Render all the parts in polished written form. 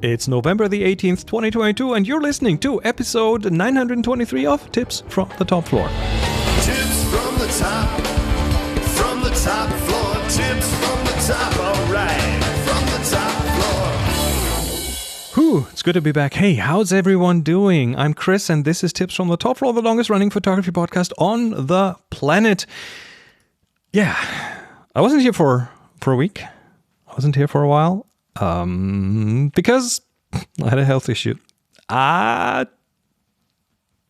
It's November the 18th, 2022, and you're listening to episode 923 of Tips from the Top Floor. Tips from the top floor, tips from the top, alright, from the top floor. Whew, it's good to be back. Hey, how's everyone doing? I'm Chris, and this is Tips from the Top Floor, the longest running photography podcast on the planet. Yeah, I wasn't here for a week. I wasn't here for a while. Because I had a health issue. I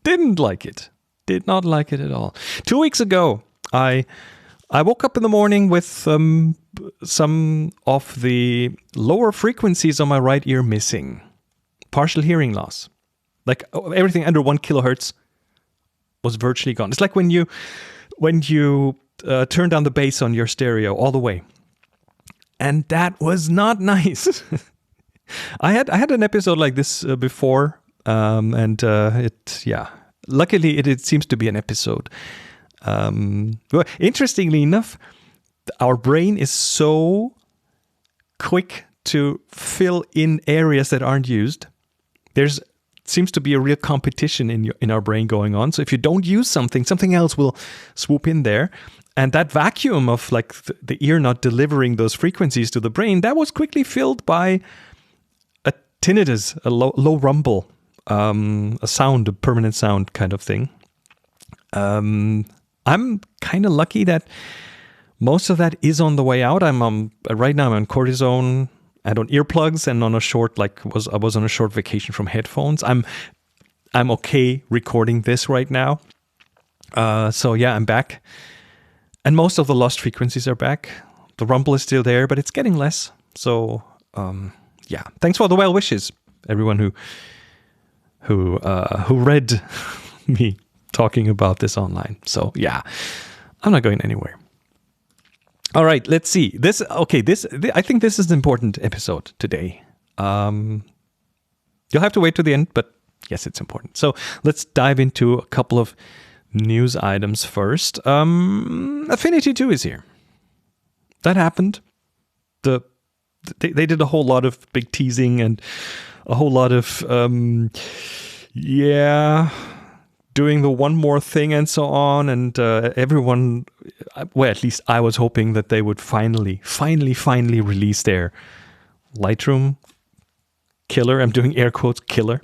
didn't like it. Did not like it at all. 2 weeks ago, I woke up in the morning with some of the lower frequencies on my right ear missing. Partial hearing loss. Like everything under 1 kilohertz was virtually gone. It's like when you turn down the bass on your stereo all the way. And that was not nice. I had an episode like this before, and luckily it seems to be an episode. Well, interestingly enough, our brain is so quick to fill in areas that aren't used. There's seems to be a real competition in our brain going on. So if you don't use something else will swoop in there. And that vacuum of like the ear not delivering those frequencies to the brain, that was quickly filled by a tinnitus, a low rumble, a sound, a permanent sound kind of thing. I'm kind of lucky that most of that is on the way out. Right now I'm on cortisone and on earplugs and on a short, I was on a short vacation from headphones. I'm okay recording this right now. So yeah, I'm back. And most of the lost frequencies are back. The rumble is still there, but it's getting less. So, yeah. Thanks for the well wishes, everyone who read me talking about this online. So, yeah, I'm not going anywhere. All right, let's see. I think this is an important episode today. You'll have to wait to the end, but yes, it's important. So let's dive into a couple of news items first. Affinity 2 is here. That happened. They did a whole lot of big teasing and a whole lot of doing the one more thing and so on. And everyone, well, at least I was hoping that they would finally release their Lightroom killer. I'm doing air quotes killer.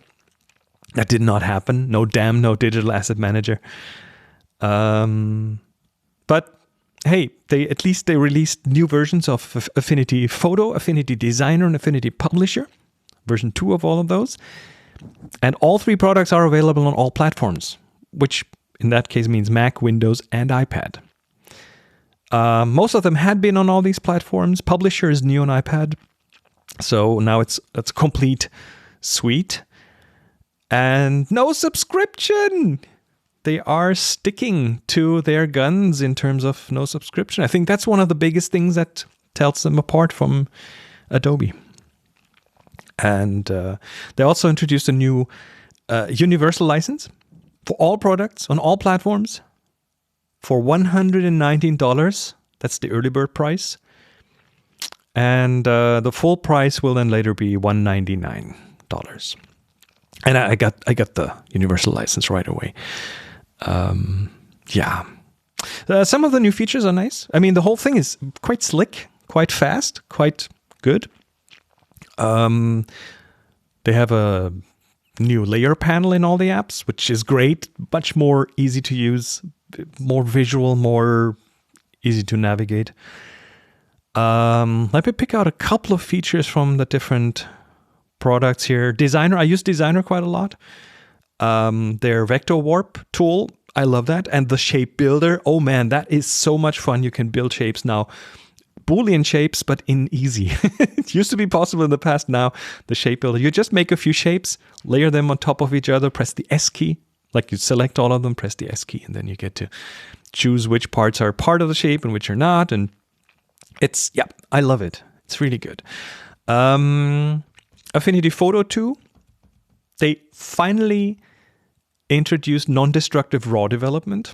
That did not happen. No digital asset manager. But hey, they released new versions of Affinity Photo, Affinity Designer, and Affinity Publisher. Version 2 of all of those. And all 3 products are available on all platforms, which in that case means Mac, Windows, and iPad. Most of them had been on all these platforms. Publisher is new on iPad. So now it's a complete suite. And no subscription. They are sticking to their guns in terms of no subscription. I think that's one of the biggest things that tells them apart from Adobe. And they also introduced a new universal license for all products on all platforms for $119. That's the early bird price. And the full price will then later be $199. And I got the universal license right away. Some of the new features are nice. I mean, the whole thing is quite slick, quite fast, quite good. They have a new layer panel in all the apps, which is great. Much more easy to use, more visual, more easy to navigate. Let me pick out a couple of features from the different products here. Designer, I use Designer quite a lot. Their Vector Warp tool, I love that. And the Shape Builder, oh man, that is so much fun. You can build shapes now. Boolean shapes, but in easy. It used to be possible in the past. Now, the Shape Builder, you just make a few shapes, layer them on top of each other, press the S key. Like you select all of them, press the S key, and then you get to choose which parts are part of the shape and which are not. And I love it. It's really good. Affinity Photo 2, they finally introduced non-destructive RAW development.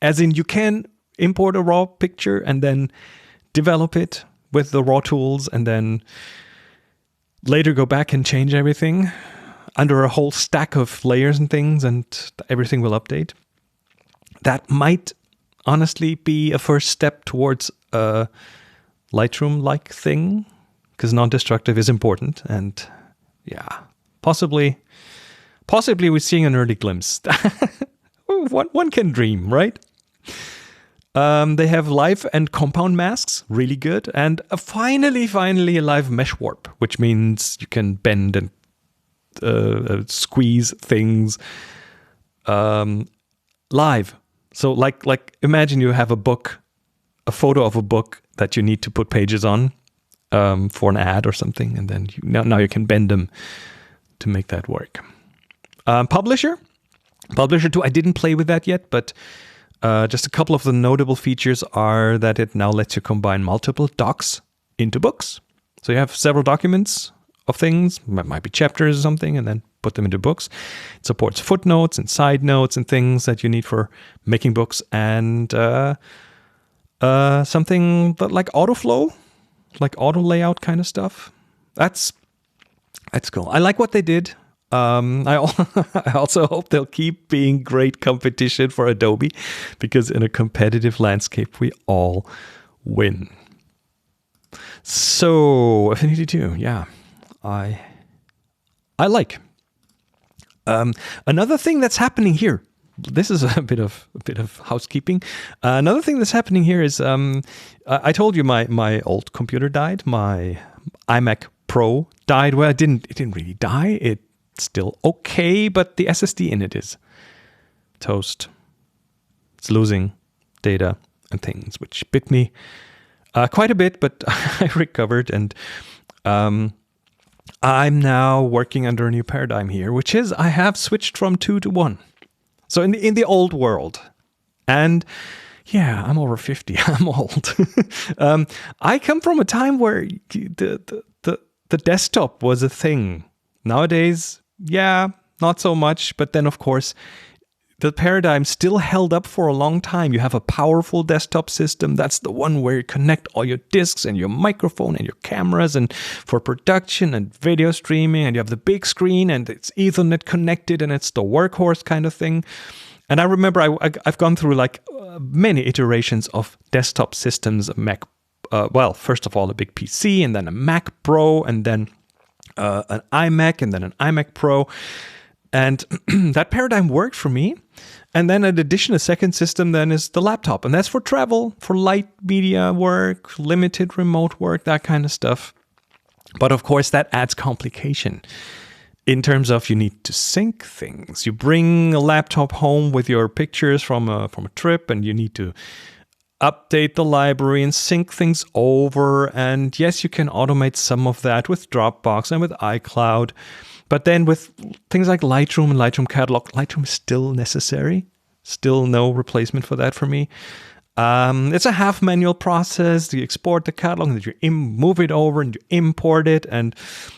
As in, you can import a RAW picture and then develop it with the RAW tools and then later go back and change everything under a whole stack of layers and things, and everything will update. That might honestly be a first step towards a Lightroom-like thing, because non-destructive is important, and yeah, possibly we're seeing an early glimpse. One can dream, right? They have live and compound masks, really good, and finally a live mesh warp, which means you can bend and squeeze things live. So like imagine you have a photo of a book that you need to put pages on for an ad or something, and then now you can bend them to make that work. Publisher 2, I didn't play with that yet, but just a couple of the notable features are that it now lets you combine multiple docs into books. So you have several documents of things, might be chapters or something, and then put them into books. It supports footnotes and side notes and things that you need for making books, and something like autoflow, like auto layout kind of stuff. That's cool. I like what they did. I also hope they'll keep being great competition for Adobe, because in a competitive landscape, we all win. So Affinity 2, yeah, I like. Another thing that's happening here. This is a bit of housekeeping. Another thing that's happening here is I told you my old computer died. My iMac Pro died. Well, it didn't really die. It's still okay, but the SSD in it is toast. It's losing data and things, which bit me quite a bit, but I recovered, and I'm now working under a new paradigm here, which is I have switched from 2 to 1. So in the old world, and yeah, I'm over 50. I'm old. I come from a time where the desktop was a thing. Nowadays, yeah, not so much. But then, of course, the paradigm still held up for a long time. You have a powerful desktop system. That's the one where you connect all your discs and your microphone and your cameras, and for production and video streaming. And you have the big screen, and it's Ethernet connected, and it's the workhorse kind of thing. And I remember I've gone through like many iterations of desktop systems. Mac, first of all, a big PC, and then a Mac Pro, and then an iMac, and then an iMac Pro. And that paradigm worked for me. And then in addition, a second system then is the laptop. And that's for travel, for light media work, limited remote work, that kind of stuff. But of course, that adds complication in terms of you need to sync things. You bring a laptop home with your pictures from a trip, and you need to update the library and sync things over. And yes, you can automate some of that with Dropbox and with iCloud. But then with things like Lightroom and Lightroom Catalog, Lightroom is still necessary. Still no replacement for that for me. It's a half manual process. You export the catalog, and you move it over and you import it. And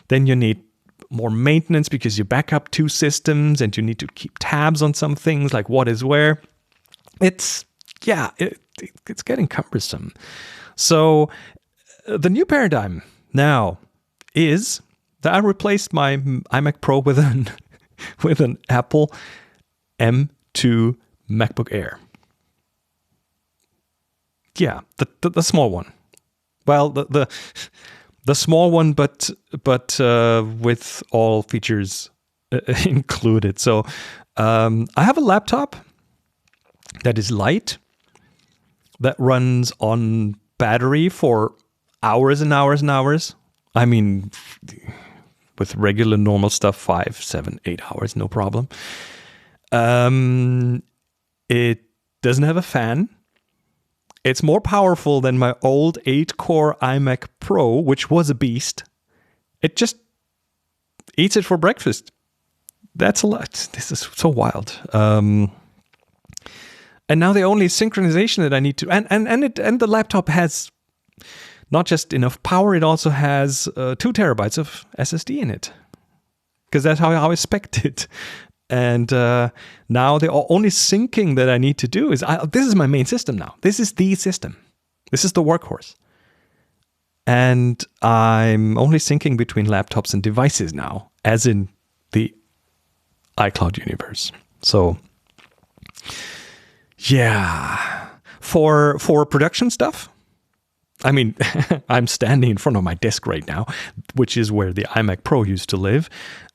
then you need more maintenance because you back up 2 systems, and you need to keep tabs on some things like what is where. It's getting cumbersome. So the new paradigm now is that I replaced my iMac Pro with an Apple M2 MacBook Air. Yeah, the small one. Well, the small one, but with all features included. So I have a laptop that is light, that runs on battery for hours and hours and hours. I mean, with regular normal stuff, 5, 7, 8 hours, no problem. It doesn't have a fan. It's more powerful than my old 8-core iMac Pro, which was a beast. It just eats it for breakfast. That's a lot. This is so wild. And now the only synchronization that I need to, and the laptop has not just enough power, it also has 2 terabytes of SSD in it, because that's how I spec'd it. And now the only syncing that I need to do is, this is my main system now. This is the system. This is the workhorse. and I'm only syncing between laptops and devices now, as in the iCloud universe. So, yeah, for production stuff, I mean, I'm standing in front of my desk right now, which is where the iMac Pro used to live.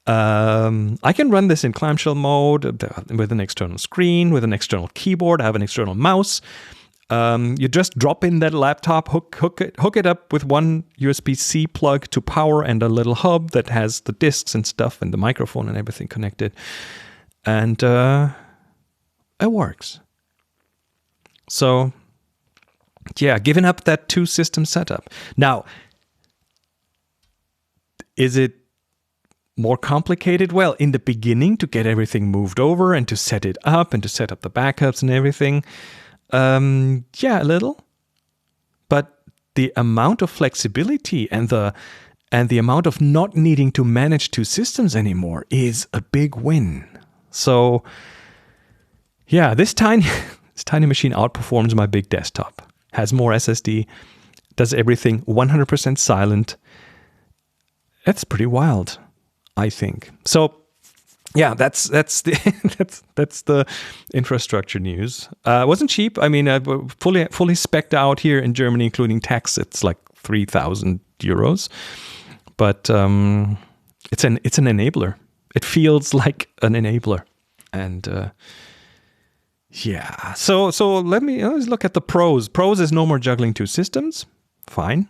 I can run this in clamshell mode with an external screen, with an external keyboard. I have an external mouse. You just drop in that laptop, hook it up with one USB-C plug to power and a little hub that has the discs and stuff and the microphone and everything connected. And it works. So, yeah, giving up that two-system setup. Now, is it more complicated? Well, in the beginning, to get everything moved over and to set it up and to set up the backups and everything, yeah, a little. But the amount of flexibility and the amount of not needing to manage two systems anymore is a big win. So, yeah, this tiny machine outperforms my big desktop. Has more SSD, does everything 100% silent. That's pretty wild, I think. So, yeah, that's the that's the infrastructure news. It wasn't cheap. I mean, fully spec'd out here in Germany, including tax. It's like 3,000 euros, but it's an enabler. It feels like an enabler, and yeah. So let's look at the pros. Pros is no more juggling two systems. Fine.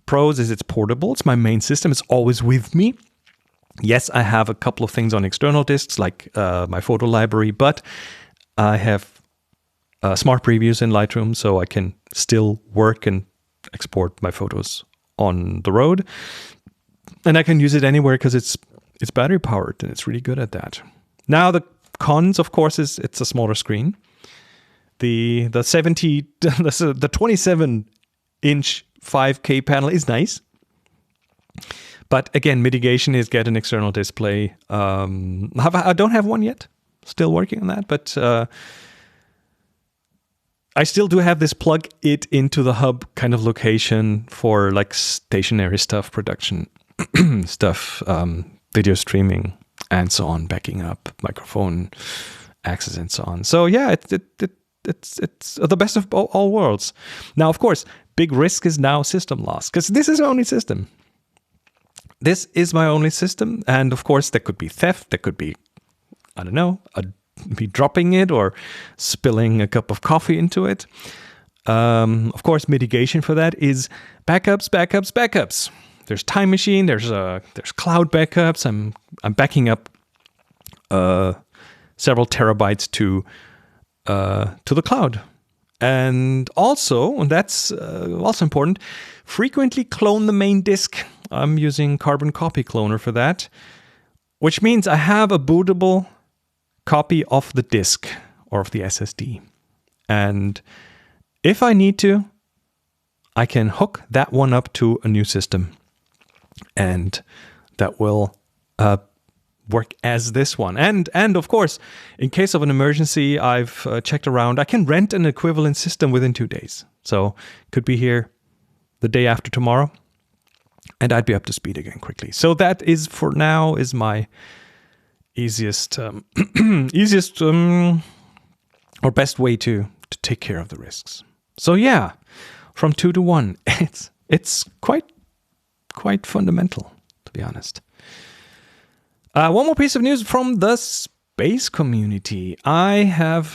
Pros is it's portable. It's my main system. It's always with me. Yes, I have a couple of things on external disks, like my photo library, but I have smart previews in Lightroom, so I can still work and export my photos on the road. And I can use it anywhere because it's battery powered, and it's really good at that. Now, the cons, of course, is it's a smaller screen. The 27-inch 5K panel is nice. But again, mitigation is get an external display. I don't have one yet. Still working on that. But I still do have this plug it into the hub kind of location for like stationary stuff, production stuff, video streaming, and so on, backing up, microphone access, and so on. So yeah, it's the best of all worlds. Now, of course, big risk is now system loss, because this is my only system. This is my only system, and of course, there could be theft. There could be, I don't know, me dropping it or spilling a cup of coffee into it. Of course, mitigation for that is backups. There's Time Machine. There's cloud backups. I'm backing up several terabytes to the cloud, and that's also important. Frequently clone the main disk. I'm using Carbon Copy Cloner for that, which means I have a bootable copy of the disk or of the SSD. And if I need to, I can hook that one up to a new system. And that will work as this one. And of course, in case of an emergency, I've checked around. I can rent an equivalent system within 2 days. So could be here the day after tomorrow, and I'd be up to speed again quickly. So that is, for now, is my easiest or best way to take care of the risks. So yeah, from 2 to 1, it's quite fundamental, to be honest. One more piece of news from the space community. I have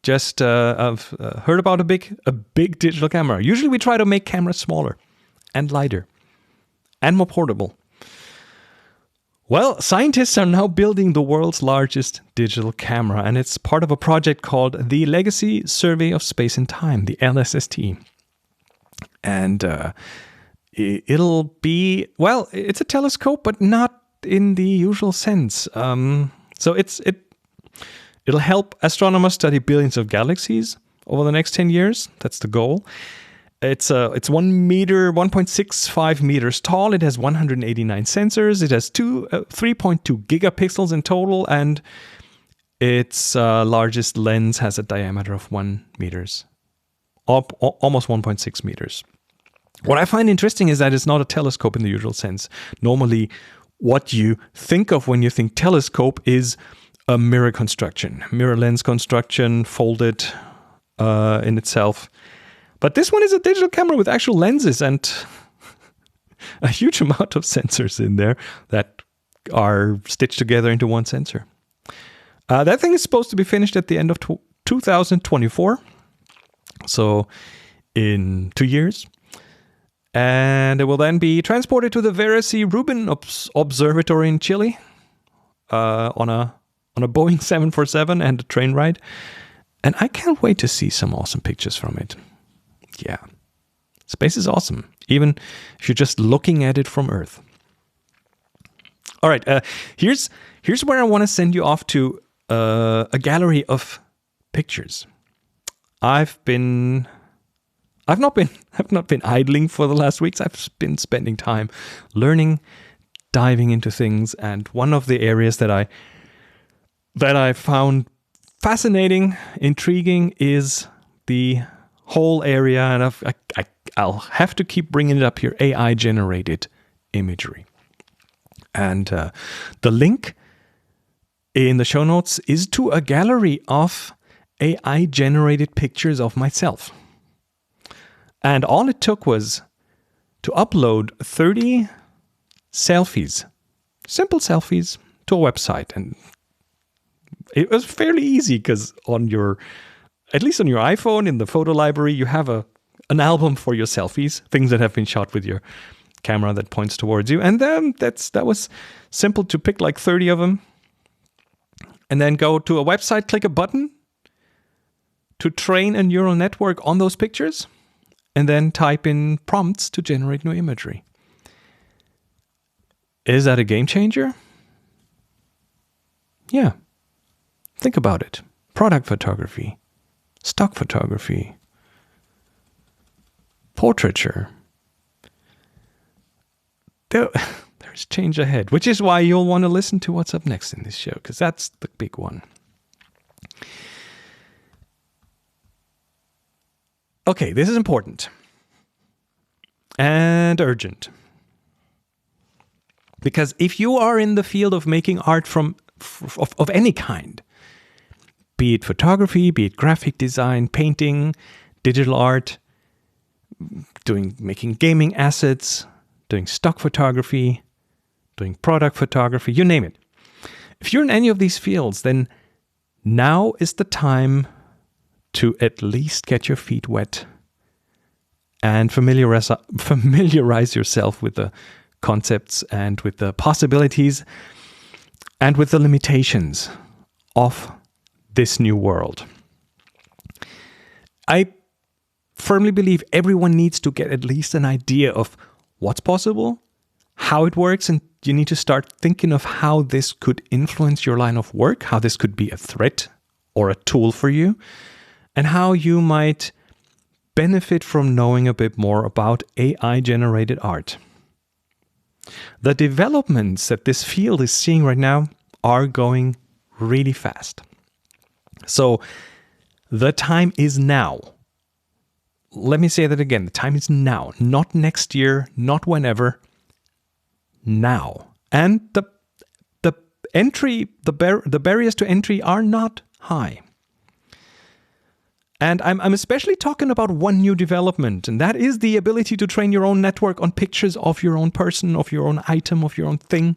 just heard about a big digital camera. Usually we try to make cameras smaller and lighter and more portable. Well, scientists are now building the world's largest digital camera, and it's part of a project called the Legacy Survey of Space and Time, the LSST. And it'll be, well, it's a telescope, but not in the usual sense. So it'll help astronomers study billions of galaxies over the next 10 years. That's the goal. It's 1.65 meters tall. It has 189 sensors. It has 3.2 gigapixels in total, and its largest lens has a diameter of 1 meters, almost 1.6 meters. What I find interesting is that it's not a telescope in the usual sense. Normally, what you think of when you think telescope is a mirror construction, mirror lens construction, folded in itself. But this one is a digital camera with actual lenses and a huge amount of sensors in there that are stitched together into one sensor. That thing is supposed to be finished at the end of 2024, so in 2 years. And it will then be transported to the Vera C. Rubin Observatory in Chile on a Boeing 747 and a train ride. And I can't wait to see some awesome pictures from it. Yeah, space is awesome, even if you're just looking at it from Earth. All right, here's where I want to send you off to a gallery of pictures. I've not been idling for the last weeks. I've been spending time learning, diving into things, and one of the areas that I found fascinating, intriguing is the whole area, and I'll have to keep bringing it up here, AI generated imagery. And the link in the show notes is to a gallery of AI generated pictures of myself. And all it took was to upload 30 selfies, simple selfies, to a website. And it was fairly easy because at least on your iPhone, in the photo library, you have an album for your selfies, things that have been shot with your camera that points towards you. And then that was simple to pick like 30 of them. And then go to a website, click a button to train a neural network on those pictures. And then type in prompts to generate new imagery. Is that a game changer? Yeah. Think about it. Product photography, stock photography, portraiture. There's change ahead, which is why you'll want to listen to what's up next in this show, because that's the big one. Okay, this is important and urgent. Because if you are in the field of making art of any kind, be it photography, be it graphic design, painting, digital art, making gaming assets, doing stock photography, doing product photography, you name it. If you're in any of these fields, then now is the time to at least get your feet wet and familiarize yourself with the concepts and with the possibilities and with the limitations of this new world. I firmly believe everyone needs to get at least an idea of what's possible, how it works, and you need to start thinking of how this could influence your line of work, how this could be a threat or a tool for you, and how you might benefit from knowing a bit more about AI-generated art. The developments that this field is seeing right now are going really fast. So the time is now. Let me say that again. The time is now, not next year, not whenever. Now. And the barriers to entry are not high. And I'm especially talking about one new development, and that is the ability to train your own network on pictures of your own person, of your own item, of your own thing.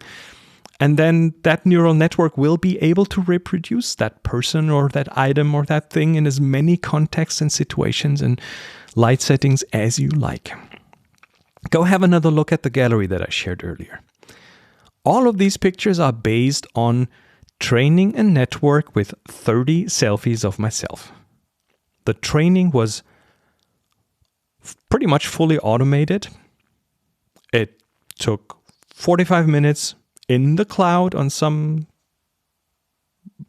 And then that neural network will be able to reproduce that person or that item or that thing in as many contexts and situations and light settings as you like. Go have another look at the gallery that I shared earlier. All of these pictures are based on training a network with 30 selfies of myself. The training was pretty much fully automated. It took 45 minutes in the cloud on some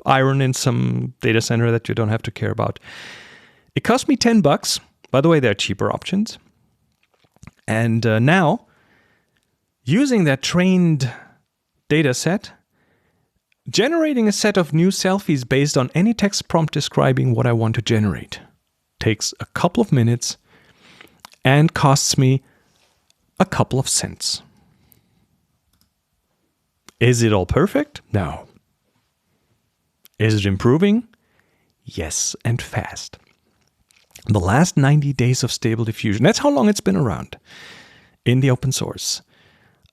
iron in some data center that you don't have to care about. It cost me $10. By the way, there are cheaper options. And now, using that trained data set, generating a set of new selfies based on any text prompt describing what I want to generate takes a couple of minutes and costs me a couple of cents. Is it all perfect? No. Is it improving? Yes, and fast. The last 90 days of Stable Diffusion, that's how long it's been around in the open source.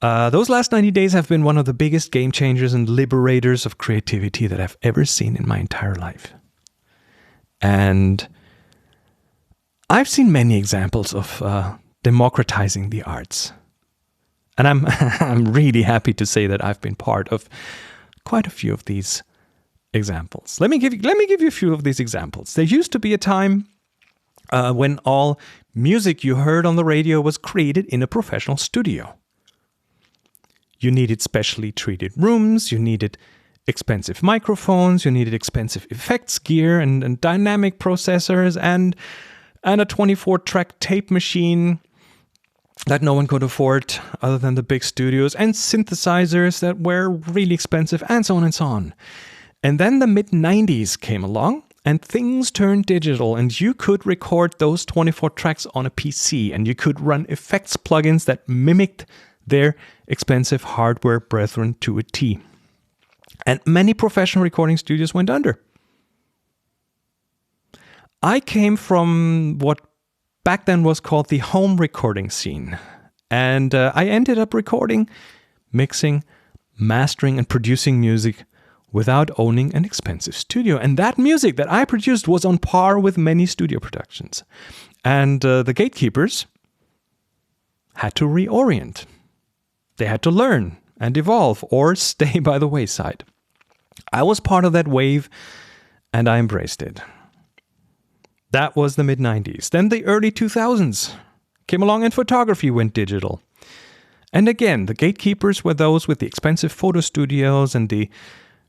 Those last 90 days have been one of the biggest game changers and liberators of creativity that I've ever seen in my entire life. And I've seen many examples of democratizing the arts. And I'm really happy to say that I've been part of quite a few of these examples. Let me give you a few of these examples. There used to be a time when all music you heard on the radio was created in a professional studio. You needed specially treated rooms, you needed expensive microphones, you needed expensive effects gear and dynamic processors and a 24-track tape machine that no one could afford other than the big studios, and synthesizers that were really expensive, and so on and so on. And then the mid-90s came along, and things turned digital, and you could record those 24 tracks on a PC, and you could run effects plugins that mimicked their expensive hardware brethren to a T. And many professional recording studios went under. I came from what back then was called the home recording scene. And I ended up recording, mixing, mastering, and producing music without owning an expensive studio. And that music that I produced was on par with many studio productions. And the gatekeepers had to reorient. They had to learn and evolve or stay by the wayside. I was part of that wave and I embraced it. That was the mid-90s. Then the early 2000s came along and photography went digital. And again, the gatekeepers were those with the expensive photo studios and the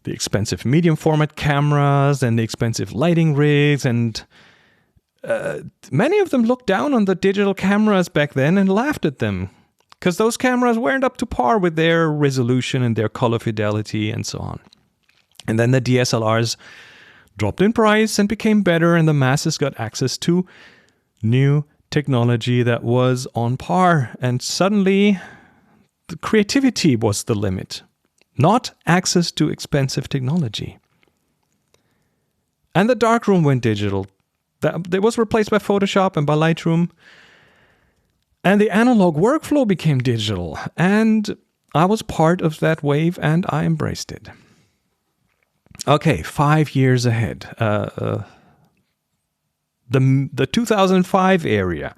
expensive medium format cameras and the expensive lighting rigs. And many of them looked down on the digital cameras back then and laughed at them because those cameras weren't up to par with their resolution and their color fidelity and so on. And then the DSLRs dropped in price and became better, and the masses got access to new technology that was on par. And suddenly, the creativity was the limit, not access to expensive technology. And the darkroom went digital. That was replaced by Photoshop and by Lightroom. And the analog workflow became digital. And I was part of that wave, and I embraced it. Okay, 5 years ahead. The 2005 area.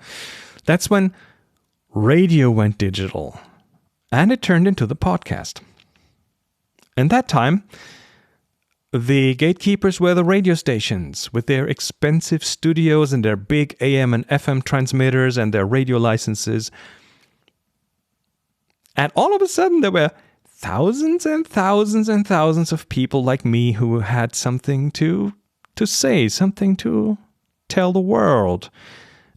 That's when radio went digital. And it turned into the podcast. And that time, the gatekeepers were the radio stations with their expensive studios and their big AM and FM transmitters and their radio licenses. And all of a sudden, there were thousands and thousands and thousands of people like me who had something to say, something to tell the world.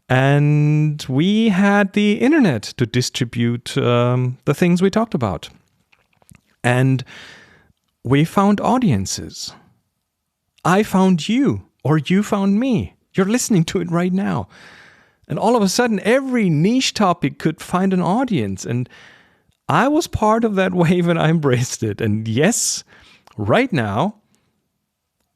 And we had the internet to distribute the things we talked about. And we found audiences. I found you, or you found me. You're listening to it right now. And all of a sudden, every niche topic could find an audience. And I was part of that wave and I embraced it. And yes, right now,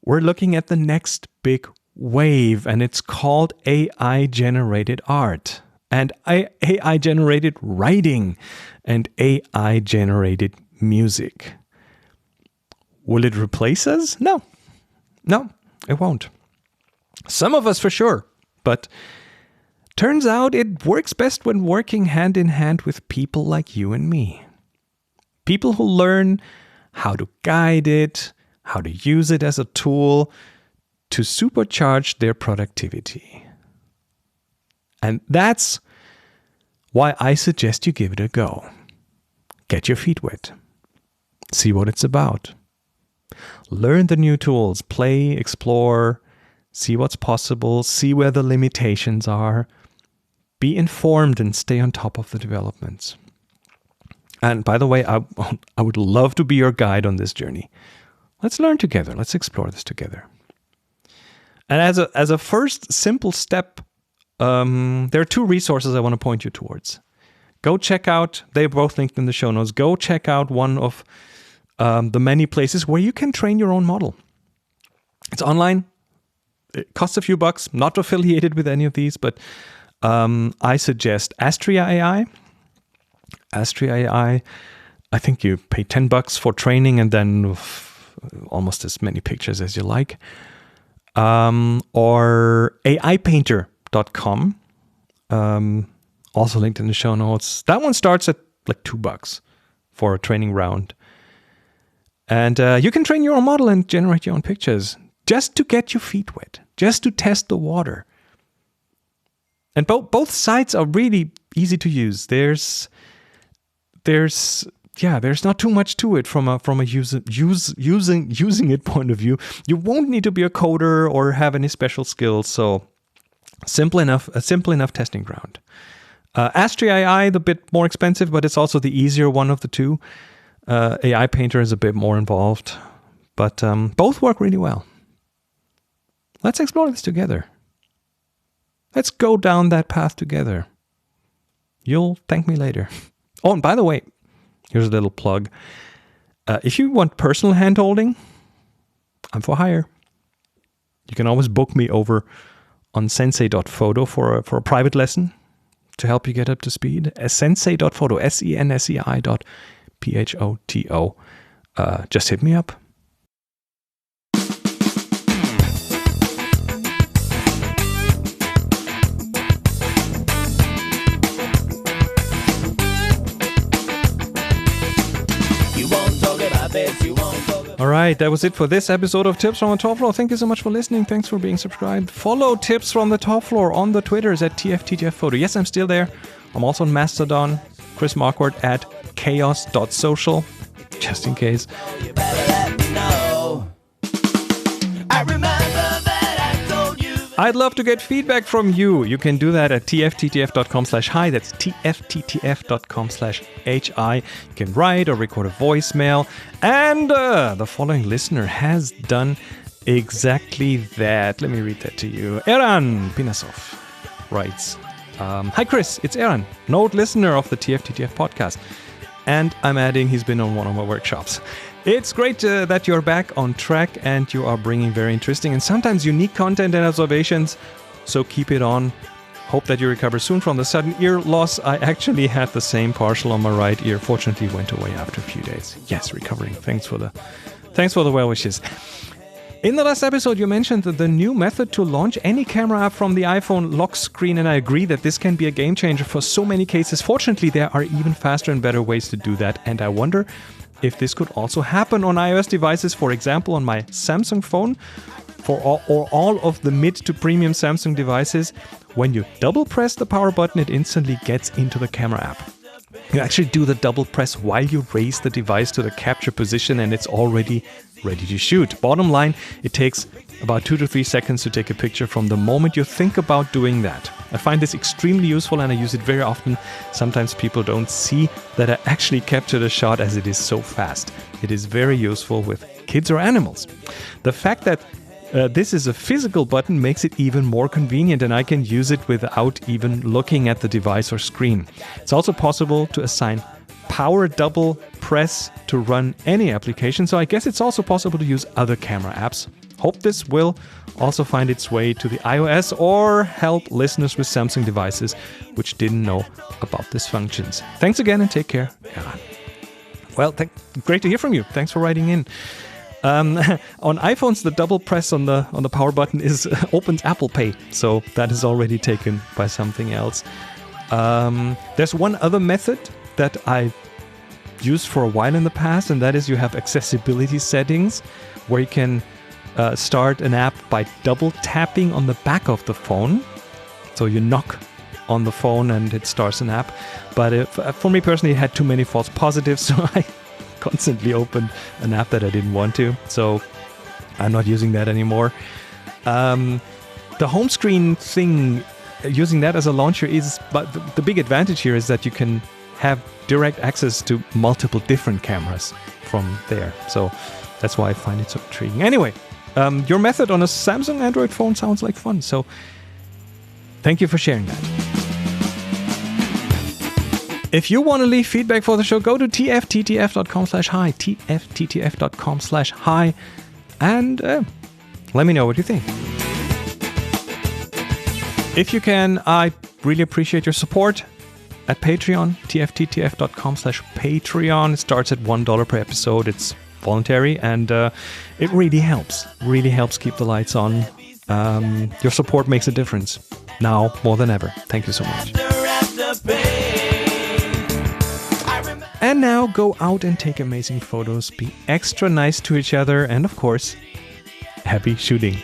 we're looking at the next big wave, and it's called AI-generated art, and AI-generated writing, and AI-generated music. Will it replace us? No, it won't. Some of us for sure, but turns out it works best when working hand in hand with people like you and me. People who learn how to guide it, how to use it as a tool to supercharge their productivity. And that's why I suggest you give it a go. Get your feet wet. See what it's about. Learn the new tools, play, explore, see what's possible, see where the limitations are. Be informed and stay on top of the developments. And by the way, I would love to be your guide on this journey. Let's learn together. Let's explore this together. And as a first simple step, there are two resources I want to point you towards. go check out, they're both linked in the show notes, go check out one of the many places where you can train your own model. It's online. It costs a few bucks, not affiliated with any of these, but I suggest Astria AI. Astria AI, I think you pay $10 for training and then almost as many pictures as you like. Or AIpainter.com, also linked in the show notes. That one starts at like $2 for a training round. And you can train your own model and generate your own pictures just to get your feet wet, just to test the water. And both sites are really easy to use. There's not too much to it from a using it point of view. You won't need to be a coder or have any special skills. So a simple enough testing ground. Astria AI, the bit more expensive, but it's also the easier one of the two. AIpainter is a bit more involved, but both work really well. Let's explore this together. Let's go down that path together. You'll thank me later. Oh, and by the way, here's a little plug. If you want personal hand-holding, I'm for hire. You can always book me over on sensei.photo for a private lesson to help you get up to speed. Sensei.photo, sensei.photo. Just hit me up. All right, that was it for this episode of Tips from the Top Floor. Thank you so much for listening. Thanks for being subscribed. Follow Tips from the Top Floor on the Twitters at TFTTFphoto. Yes, I'm still there. I'm also on Mastodon. Chris Marquardt at chaos.social, just in case. You better let me know. I remember that I told you. I'd love to get feedback from you. You can do that at tfttf.com/hi. That's tfttf.com/hi. You can write or record a voicemail. And the following listener has done exactly that. Let me read that to you. Eran Pinasov writes, hi Chris, it's Eran, node listener of the TFTTF podcast. And I'm adding he's been on one of my workshops. It's great that you're back on track and you are bringing very interesting and sometimes unique content and observations. So keep it on. Hope that you recover soon from the sudden ear loss. I actually had the same partial on my right ear. Fortunately, went away after a few days. Yes, recovering. Thanks for the well wishes. In the last episode, you mentioned that the new method to launch any camera app from the iPhone lock screen, and I agree that this can be a game changer for so many cases. Fortunately, there are even faster and better ways to do that, and I wonder if this could also happen on iOS devices, for example, on my Samsung phone, or all of the mid to premium Samsung devices. When you double press the power button, it instantly gets into the camera app. You actually do the double press while you raise the device to the capture position and it's already ready to shoot. Bottom line, it takes about 2 to 3 seconds to take a picture from the moment you think about doing that. I find this extremely useful and I use it very often. Sometimes people don't see that I actually captured a shot as it is so fast. It is very useful with kids or animals. The fact that this is a physical button makes it even more convenient and I can use it without even looking at the device or screen. It's also possible to assign power double press to run any application, so I guess it's also possible to use other camera apps. Hope this will also find its way to the iOS or help listeners with Samsung devices which didn't know about these functions. Thanks again and take care. Well, great to hear from you. Thanks for writing in. On iPhones, the double press on the power button opens Apple Pay, so that is already taken by something else. There's one other method that I used for a while in the past, and that is you have accessibility settings where you can start an app by double tapping on the back of the phone. So you knock on the phone and it starts an app. But for me personally, it had too many false positives, so I constantly opened an app that I didn't want to. So I'm not using that anymore. The home screen thing, using that as a launcher but the big advantage here is that you can have direct access to multiple different cameras from there. So that's why I find it so intriguing. Anyway, your method on a Samsung Android phone sounds like fun. So thank you for sharing that. If you want to leave feedback for the show, go to tfttf.com/hi, tfttf.com/hi, and let me know what you think. If you can, I really appreciate your support at Patreon, tfttf.com/Patreon. It starts at $1 per episode. It's voluntary, and it really helps keep the lights on. Your support makes a difference now more than ever. Thank you so much. And now go out and take amazing photos, be extra nice to each other, and of course, happy shooting.